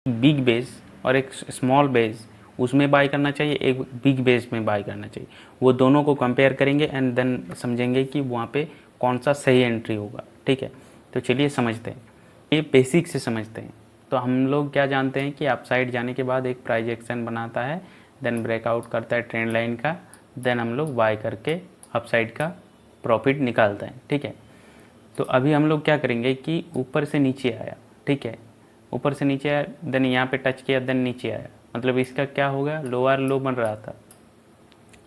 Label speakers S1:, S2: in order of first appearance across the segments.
S1: Big base और एक small base उसमें बाय करना चाहिए, एक बिग बेस में बाय करना चाहिए। वो दोनों को कंपेयर करेंगे एंड देन समझेंगे कि वहाँ पे कौन सा सही एंट्री होगा। ठीक है, तो चलिए समझते हैं, ये बेसिक से समझते हैं। तो हम लोग क्या जानते हैं कि अपसाइड जाने के बाद एक प्राइस एक्शन बनाता है, देन ब्रेकआउट करता है ट्रेंड लाइन का, देन हम लोग बाय करके अपसाइड का प्रॉफिट निकालते हैं। ठीक है, तो अभी हम लोग क्या करेंगे कि ऊपर से नीचे आया, ठीक है, ऊपर से नीचे आया, देन यहाँ पे टच किया, देन नीचे आया, मतलब इसका क्या हो गया, लोअर लो बन रहा था,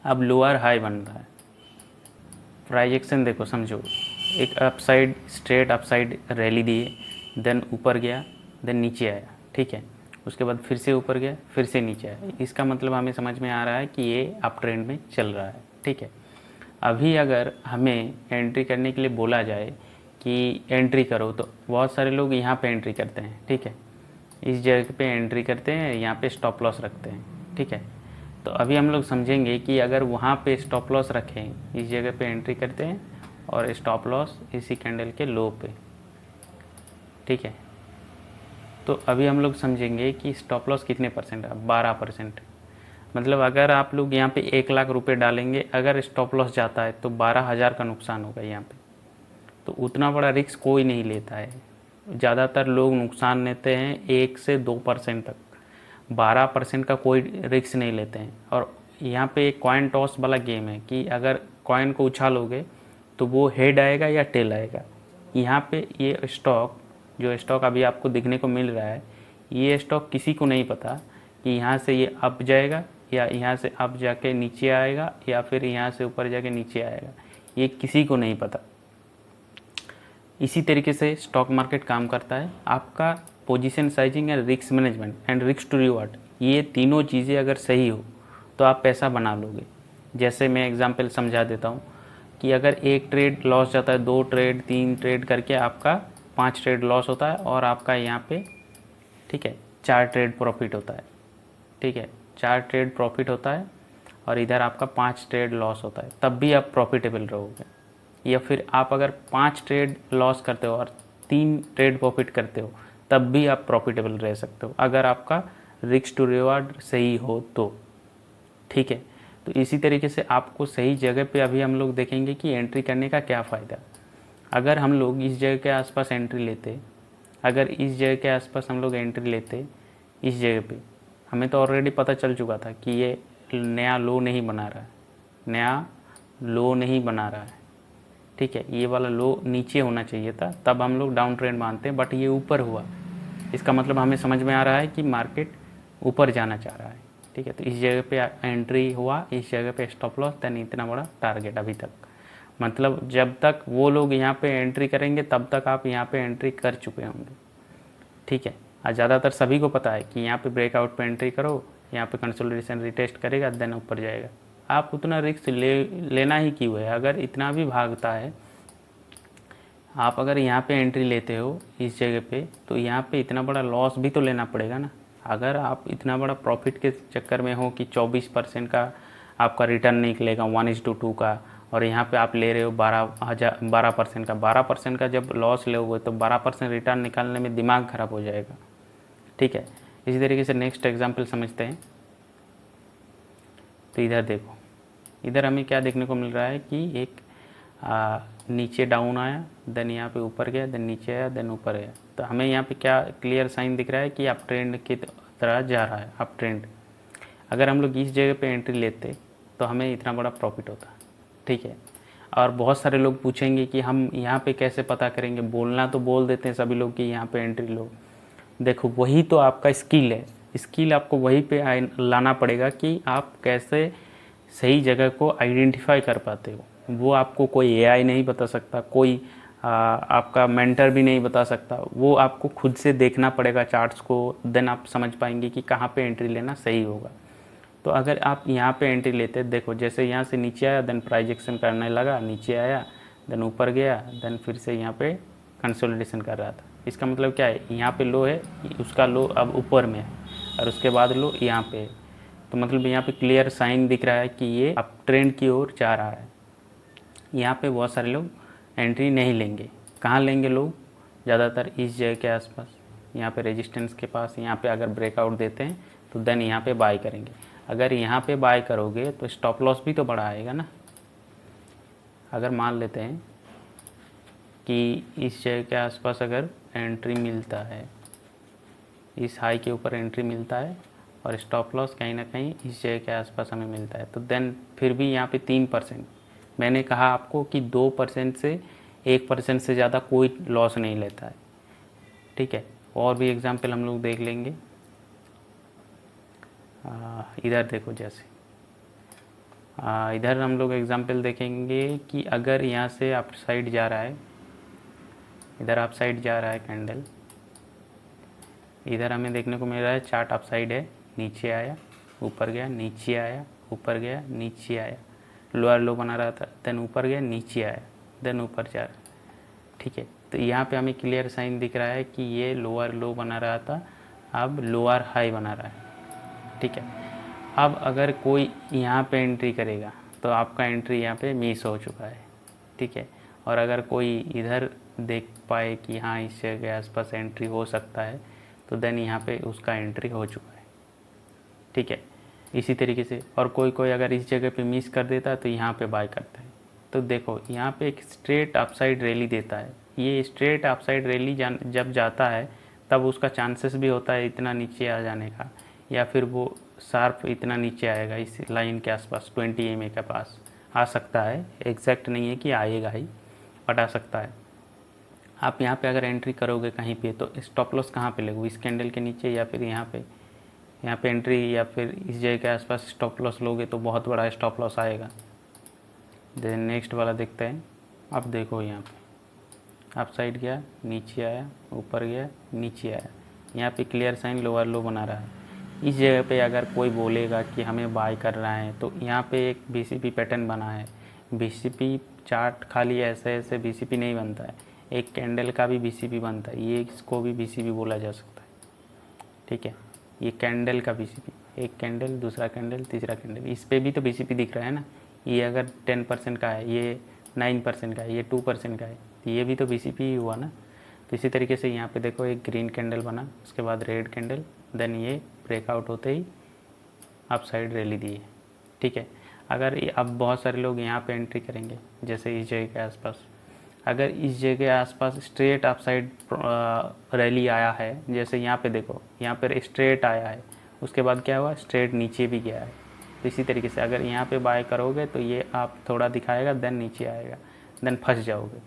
S1: अब लोअर हाई बन रहा है। प्राइस एक्शन देखो, समझो, एक अपसाइड स्ट्रेट अपसाइड रैली दिए, देन ऊपर गया, देन नीचे आया। ठीक है, उसके बाद फिर से ऊपर गया, फिर से नीचे आया। इसका मतलब हमें समझ में आ रहा है कि ये अप ट्रेंड में चल रहा है। ठीक है, अभी अगर हमें एंट्री करने के लिए बोला जाए कि एंट्री करो, तो बहुत सारे लोग यहाँ पे एंट्री करते हैं। ठीक है, इस जगह पे एंट्री करते हैं, यहाँ पे स्टॉप लॉस रखते हैं। ठीक है, तो अभी हम लोग समझेंगे कि अगर वहाँ पे स्टॉप लॉस रखें, इस जगह पे एंट्री करते हैं और स्टॉप लॉस इसी कैंडल के लो पे। ठीक है, तो अभी हम लोग समझेंगे कि स्टॉप लॉस कितने परसेंट है, 12%। मतलब अगर आप लोग यहाँ पे 1 लाख रुपए डालेंगे, अगर स्टॉप लॉस जाता है तो 12,000 का नुकसान होगा यहाँ पे। तो उतना बड़ा रिस्क कोई नहीं लेता है, ज़्यादातर लोग नुकसान लेते हैं 1 से 2% तक, 12% का कोई रिस्क नहीं लेते हैं। और यहाँ पे एक कॉइन टॉस वाला गेम है कि अगर कॉइन को उछालोगे तो वो हेड आएगा या टेल आएगा। यहाँ पे ये स्टॉक, जो स्टॉक अभी आपको दिखने को मिल रहा है, ये स्टॉक किसी को नहीं पता कि यहाँ से ये अप जाएगा या यहाँ से अप जाके नीचे आएगा या फिर यहाँ से ऊपर जाके नीचे आएगा, ये किसी को नहीं पता। इसी तरीके से स्टॉक मार्केट काम करता है। आपका position sizing and risk management and risk to reward, ये तीनों चीज़ें अगर सही हो तो आप पैसा बना लोगे। जैसे मैं एग्जांपल समझा देता हूँ कि अगर एक ट्रेड लॉस जाता है, 2 ट्रेड 3 ट्रेड करके आपका 5 ट्रेड लॉस होता है और आपका यहाँ पे, ठीक है, 4 ट्रेड प्रॉफिट होता है। ठीक है, 4 ट्रेड प्रॉफिट होता है और इधर आपका 5 ट्रेड लॉस होता है, तब भी आप प्रॉफिटेबल रहोगे। या फिर आप अगर 5 ट्रेड लॉस करते हो और 3 ट्रेड प्रॉफिट करते हो, तब भी आप प्रॉफिटेबल रह सकते हो, अगर आपका रिस्क टू रिवार्ड सही हो तो। ठीक है, तो इसी तरीके से आपको सही जगह पे अभी हम लोग देखेंगे कि एंट्री करने का क्या फ़ायदा। अगर हम लोग इस जगह के आसपास एंट्री लेते, अगर इस जगह के आसपास हम लोग एंट्री लेते, इस जगह पे हमें तो ऑलरेडी पता चल चुका था कि ये नया लो नहीं बना रहा है, नया लो नहीं बना रहा है। ठीक है, ये वाला लो नीचे होना चाहिए था, तब हम लोग डाउन ट्रेंड मानते हैं, बट ये ऊपर हुआ। इसका मतलब हमें समझ में आ रहा है कि मार्केट ऊपर जाना चाह रहा है। ठीक है, तो इस जगह पे एंट्री हुआ, इस जगह पे स्टॉप लॉस, देन इतना बड़ा टारगेट अभी तक। मतलब जब तक वो लोग यहाँ पे एंट्री करेंगे तब तक आप यहाँ पे एंट्री कर चुके होंगे। ठीक है, और ज़्यादातर सभी को पता है कि यहाँ पे ब्रेकआउट पे एंट्री करो, यहाँ पे कंसोलिडेशन रिटेस्ट करेगा, देन ऊपर जाएगा। आप उतना रिस्क लेना ही क्यों है, अगर इतना भी भागता है। आप अगर यहाँ पे एंट्री लेते हो इस जगह पे, तो यहाँ पे इतना बड़ा लॉस भी तो लेना पड़ेगा ना। अगर आप इतना बड़ा प्रॉफिट के चक्कर में हो कि 24% का आपका रिटर्न निकलेगा 1:2 का, और यहाँ पे आप ले रहे हो 12% का, 12% का जब लॉस लोगे तो 12% रिटर्न निकालने में दिमाग ख़राब हो जाएगा। ठीक है, इसी तरीके से नेक्स्ट एग्जाम्पल समझते हैं। तो इधर देखो, इधर हमें क्या देखने को मिल रहा है कि एक नीचे डाउन आया, देन यहाँ पे ऊपर गया, देन नीचे आया, देन ऊपर गया। तो हमें यहाँ पे क्या क्लियर साइन दिख रहा है कि अप ट्रेंड की तरह जा रहा है, अप ट्रेंड। अगर हम लोग इस जगह पे एंट्री लेते तो हमें इतना बड़ा प्रॉफिट होता। ठीक है, और बहुत सारे लोग पूछेंगे कि हम यहाँ पे कैसे पता करेंगे, बोलना तो बोल देते हैं सभी लोग कि यहाँ पे एंट्री लो। देखो, वही तो आपका स्किल है, स्किल आपको वहीं पे लाना पड़ेगा कि आप कैसे सही जगह को आइडेंटिफाई कर पाते हो। वो आपको कोई एआई नहीं बता सकता, कोई आपका मेंटर भी नहीं बता सकता, वो आपको खुद से देखना पड़ेगा चार्ट्स को, देन आप समझ पाएंगे कि कहाँ पे एंट्री लेना सही होगा। तो अगर आप यहाँ पे एंट्री लेते, देखो जैसे यहाँ से नीचे आया, देन प्राइस एक्शन करने लगा, नीचे आया, देन ऊपर गया, देन फिर से यहाँ पे कंसोलिडेशन कर रहा था। इसका मतलब क्या है, यहाँ पे लो है, उसका लो अब ऊपर में है, और उसके बाद लो यहाँ पे है। तो मतलब यहाँ पे क्लियर साइन दिख रहा है कि ये अप ट्रेंड की ओर जा रहा है। यहाँ पे बहुत सारे लोग एंट्री नहीं लेंगे। कहाँ लेंगे लोग, ज़्यादातर इस जगह के आसपास। यहाँ पे रेजिस्टेंस के पास यहाँ पे अगर ब्रेकआउट देते हैं तो देन यहाँ पे बाय करेंगे। अगर यहाँ पे बाय करोगे तो स्टॉप लॉस भी तो बड़ा आएगा ना। अगर मान लेते हैं कि इस जगह के आसपास अगर एंट्री मिलता है, इस हाई के ऊपर एंट्री मिलता है और स्टॉप लॉस कहीं ना कहीं इस जगह के आसपास हमें मिलता है, तो देन फिर भी यहाँ पे 3%, मैंने कहा आपको कि 2% से 1% से ज़्यादा कोई लॉस नहीं लेता है, ठीक है। और भी एग्जाम्पल हम लोग देख लेंगे। इधर देखो, जैसे इधर हम लोग एग्जाम्पल देखेंगे कि अगर यहाँ से अप साइड जा रहा है, इधर अप साइड जा रहा है कैंडल, इधर हमें देखने को मिल रहा है चार्ट अप साइड है, नीचे आया, ऊपर गया, नीचे आया, ऊपर गया, नीचे आया, लोअर लो बना रहा था, देन ऊपर गया, नीचे आया, देन ऊपर जा रहा, ठीक है। तो यहाँ पे हमें क्लियर साइन दिख रहा है कि ये लोअर लो बना रहा था, अब लोअर हाई बना रहा है, ठीक है। अब अगर कोई यहाँ पे एंट्री करेगा तो आपका एंट्री यहाँ पे मिस हो चुका है, ठीक है। और अगर कोई इधर देख पाए कि हाँ इस जगह के आसपास एंट्री हो सकता है, तो देन यहाँ पे उसका एंट्री हो चुका है, ठीक है। इसी तरीके से और कोई अगर इस जगह पे मिस कर देता है तो यहाँ पे बाय करता है। तो देखो यहाँ पे एक स्ट्रेट अपसाइड रैली देता है, ये स्ट्रेट अपसाइड रैली जब जाता है तब उसका चांसेस भी होता है इतना नीचे आ जाने का, या फिर वो शार्प इतना नीचे आएगा, इस लाइन के आसपास 20 EMA के पास आ सकता है। एग्जैक्ट नहीं है कि आएगा ही, बट आ सकता है। आप यहाँ पे अगर एंट्री करोगे कहीं पे तो स्टॉप लॉस कहाँ पे लगेगा, इस कैंडल के नीचे या फिर यहाँ पे एंट्री, या फिर इस जगह के आसपास स्टॉप लॉस लोगे तो बहुत बड़ा स्टॉप लॉस आएगा। देन नेक्स्ट वाला देखते हैं। अब देखो यहाँ पे अप साइड गया, नीचे आया, ऊपर गया, नीचे आया, यहाँ पे क्लियर साइन लोअर लो बना रहा है। इस जगह पे अगर कोई बोलेगा कि हमें बाय कर रहा है तो यहाँ पे एक BCP पैटर्न बना है। BCP चार्ट खाली ऐसे ऐसे BCP नहीं बनता है, एक कैंडल का भी BCP बनता है, ये इसको भी BCP बोला जा सकता है, ठीक है। ये कैंडल का BCP, एक कैंडल, दूसरा कैंडल, तीसरा कैंडल, इस पर भी तो BCP दिख रहा है ना। ये अगर 10% का है, ये 9% का है, ये 2% का है, तो ये भी तो BCP ही हुआ ना। तो इसी तरीके से यहाँ पे देखो एक ग्रीन कैंडल बना, उसके बाद रेड कैंडल, देन ये ब्रेकआउट होते ही अप साइड रैली दी है, ठीक है। अगर अब बहुत सारे लोग यहाँ पे एंट्री करेंगे, जैसे इस जगह के आसपास, अगर इस जगह के आसपास स्ट्रेट अप साइड रैली आया है, जैसे यहाँ पे देखो, यहाँ पर स्ट्रेट आया है, उसके बाद क्या हुआ, स्ट्रेट नीचे भी गया है। तो इसी तरीके से अगर यहाँ पे बाय करोगे तो ये आप थोड़ा दिखाएगा, देन नीचे आएगा, देन फंस जाओगे।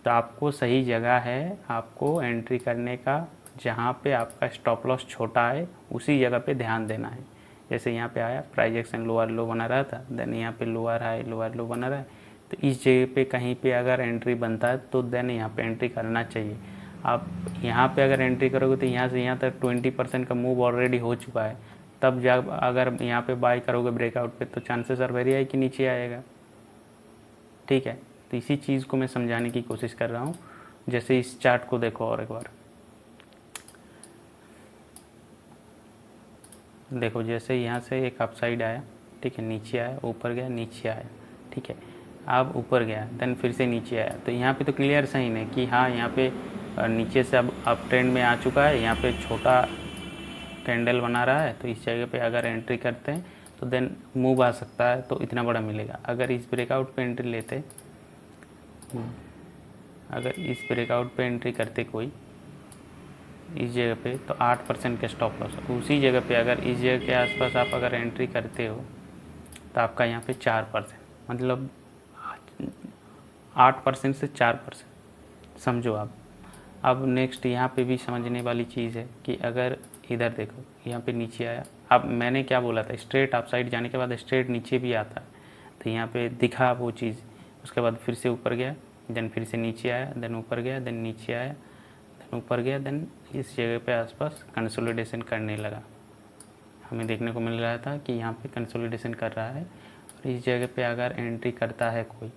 S1: तो आपको सही जगह है आपको एंट्री करने का, जहाँ पे आपका स्टॉप लॉस छोटा है उसी जगह पे ध्यान देना है। जैसे यहाँ पे आया, प्राइस एक्शन लोअर लो बना रहा था, देन यहाँ पे लोअर हाई लोअर लो बना रहा है, तो इस जगह पे कहीं पे अगर एंट्री बनता है तो देन यहाँ पे एंट्री करना चाहिए। आप यहाँ पे अगर एंट्री करोगे तो यहाँ से यहाँ तक 20% का मूव ऑलरेडी हो चुका है, तब जब अगर यहाँ पे बाय करोगे ब्रेकआउट पे तो चांसेस आर वेरी हाई कि नीचे आएगा, ठीक है। तो इसी चीज़ को मैं समझाने की कोशिश कर रहा हूँ। जैसे इस चार्ट को देखो और एक बार देखो, जैसे यहाँ से एक अपसाइड आया, ठीक है, नीचे आया, ऊपर गया, नीचे आया, ठीक है। अब ऊपर गया, देन फिर से नीचे आया, तो यहाँ पे तो क्लियर साइन है कि हाँ यहाँ पे नीचे से अब अप ट्रेंड में आ चुका है, यहाँ पे छोटा कैंडल बना रहा है, तो इस जगह पे अगर एंट्री करते हैं तो देन मूव आ सकता है, तो इतना बड़ा मिलेगा। अगर इस ब्रेकआउट पे एंट्री लेते, अगर इस ब्रेकआउट पे एंट्री करते कोई इस जगह पे, तो 8% का स्टॉप लॉस है। उसी जगह पे अगर इस जगह के आसपास आप अगर एंट्री करते हो तो आपका यहाँ पे 4%, मतलब 8% से 4%, समझो आप। अब नेक्स्ट यहाँ पे भी समझने वाली चीज़ है कि अगर इधर देखो, यहाँ पे नीचे आया, अब मैंने क्या बोला था, स्ट्रेट अप साइड जाने के बाद स्ट्रेट नीचे भी आता है, तो यहाँ पे दिखा वो चीज़, उसके बाद फिर से ऊपर गया, देन फिर से नीचे आया, देन ऊपर गया, देन नीचे आया, देन ऊपर गया, देन इस जगह पे आसपास कंसोलिडेशन करने लगा। हमें देखने को मिल रहा था कि यहाँ पे कंसोलिडेशन कर रहा है, और इस जगह पे अगर एंट्री करता है कोई,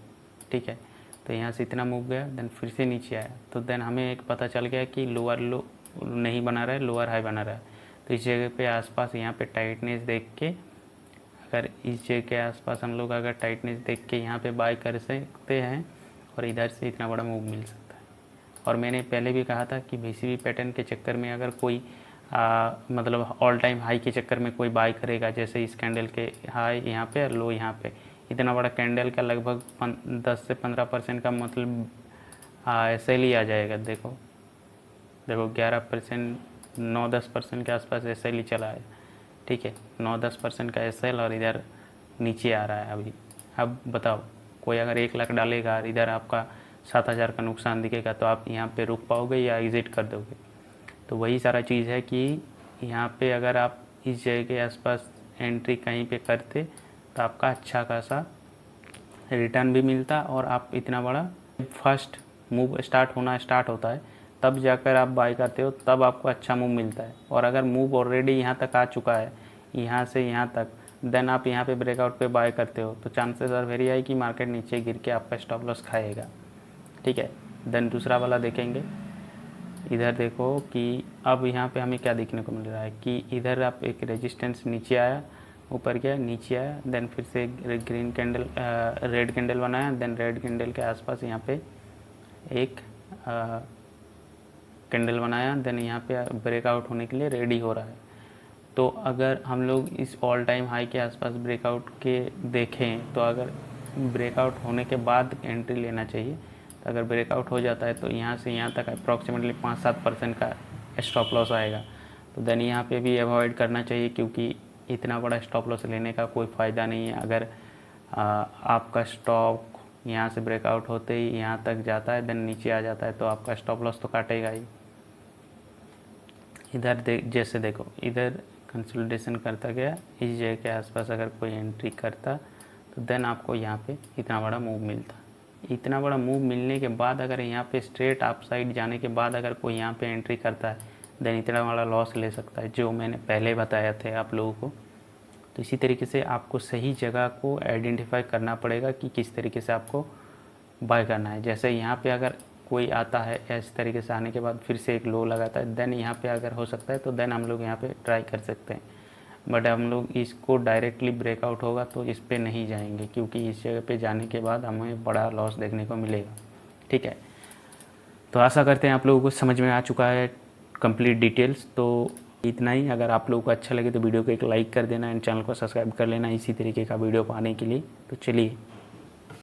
S1: ठीक है, तो यहाँ से इतना मूव गया, देन फिर से नीचे आया, तो देन हमें एक पता चल गया कि लोअर लो नहीं बना रहा है, लोअर हाई बना रहा है। तो इस जगह पे आसपास यहाँ पे टाइटनेस देख के, अगर इस जगह के आसपास हम लोग अगर टाइटनेस देख के यहाँ पे बाय कर सकते हैं, और इधर से इतना बड़ा मूव मिल सकता है। और मैंने पहले भी कहा था कि VCB पैटर्न के चक्कर में अगर कोई मतलब ऑल टाइम हाई के चक्कर में कोई बाय करेगा, जैसे इस कैंडल के हाई यहाँ पे और लो यहाँ पे, इतना बड़ा कैंडल का लगभग 10 से 15% का मतलब ऐसे ही आ जाएगा। देखो 11%, 9-10% के आसपास ऐसे ही चला है, ठीक है, 9-10% का SL और इधर नीचे आ रहा है अभी। अब बताओ, कोई अगर 1 लाख डालेगा और इधर आपका 7,000 का नुकसान दिखेगा तो आप यहाँ पे रुक पाओगे या एग्ज़िट कर दोगे? तो वही सारा चीज़ है कि यहाँ पे अगर आप इस जगह के आसपास एंट्री कहीं पे करते तो आपका अच्छा खासा रिटर्न भी मिलता, और आप इतना बड़ा फर्स्ट मूव स्टार्ट होता है तब जाकर आप बाय करते हो, तब आपको अच्छा मूव मिलता है। और अगर मूव ऑलरेडी यहाँ तक आ चुका है, यहाँ से यहाँ तक, देन आप यहाँ पे ब्रेकआउट पे बाय करते हो तो चांसेस आर वेरी हाई कि मार्केट नीचे गिर के आपका स्टॉप लॉस खाएगा, ठीक है। देन दूसरा वाला देखेंगे, इधर देखो कि अब यहाँ पे हमें क्या देखने को मिल रहा है कि इधर आप एक रेजिस्टेंस नीचे आया, ऊपर गया, नीचे आया, देन फिर से ग्रीन कैंडल रेड कैंडल बनाया, देन रेड कैंडल के आसपास यहाँ पे एक कैंडल बनाया, देन यहाँ पे ब्रेकआउट होने के लिए रेडी हो रहा है। तो अगर हम लोग इस ऑल टाइम हाई के आसपास ब्रेकआउट के देखें तो अगर ब्रेकआउट होने के बाद एंट्री लेना चाहिए। तो अगर ब्रेकआउट हो जाता है तो यहाँ से यहाँ तक अप्रॉक्सीमेटली 5-7% का स्टॉप लॉस आएगा। तो देन यहाँ पे भी अवॉइड करना चाहिए, क्योंकि इतना बड़ा स्टॉप लॉस लेने का कोई फ़ायदा नहीं है। अगर आपका स्टॉक यहाँ से ब्रेकआउट होते ही यहाँ तक जाता है, देन नीचे आ जाता है, तो आपका स्टॉप लॉस तो काटेगा ही। इधर जैसे देखो, इधर कंसोलिडेशन करता गया, इस जगह के आसपास अगर कोई एंट्री करता तो देन आपको यहाँ पे इतना बड़ा मूव मिलता। इतना बड़ा मूव मिलने के बाद अगर यहाँ पे स्ट्रेट अप साइड जाने के बाद अगर कोई यहाँ पे एंट्री करता है, देन इतना बड़ा लॉस ले सकता है, जो मैंने पहले बताया थे आप लोगों को। तो इसी तरीके से आपको सही जगह को आइडेंटिफाई करना पड़ेगा कि किस तरीके से आपको बाय करना है। जैसे यहाँ पे अगर कोई आता है, इस तरीके से आने के बाद फिर से एक लो लगाता है, देन यहाँ पे अगर हो सकता है तो देन हम लोग यहाँ पे ट्राई कर सकते हैं। बट हम लोग इसको डायरेक्टली ब्रेकआउट होगा तो इस पे नहीं जाएंगे, क्योंकि इस जगह पे जाने के बाद हमें बड़ा लॉस देखने को मिलेगा, ठीक है। तो आशा करते हैं आप लोगों को समझ में आ चुका है कंप्लीट डिटेल्स। तो इतना ही। अगर आप लोगों को अच्छा लगे तो वीडियो को एक लाइक कर देना एंड चैनल को सब्सक्राइब कर लेना इसी तरीके का वीडियो पाने के लिए। तो चलिए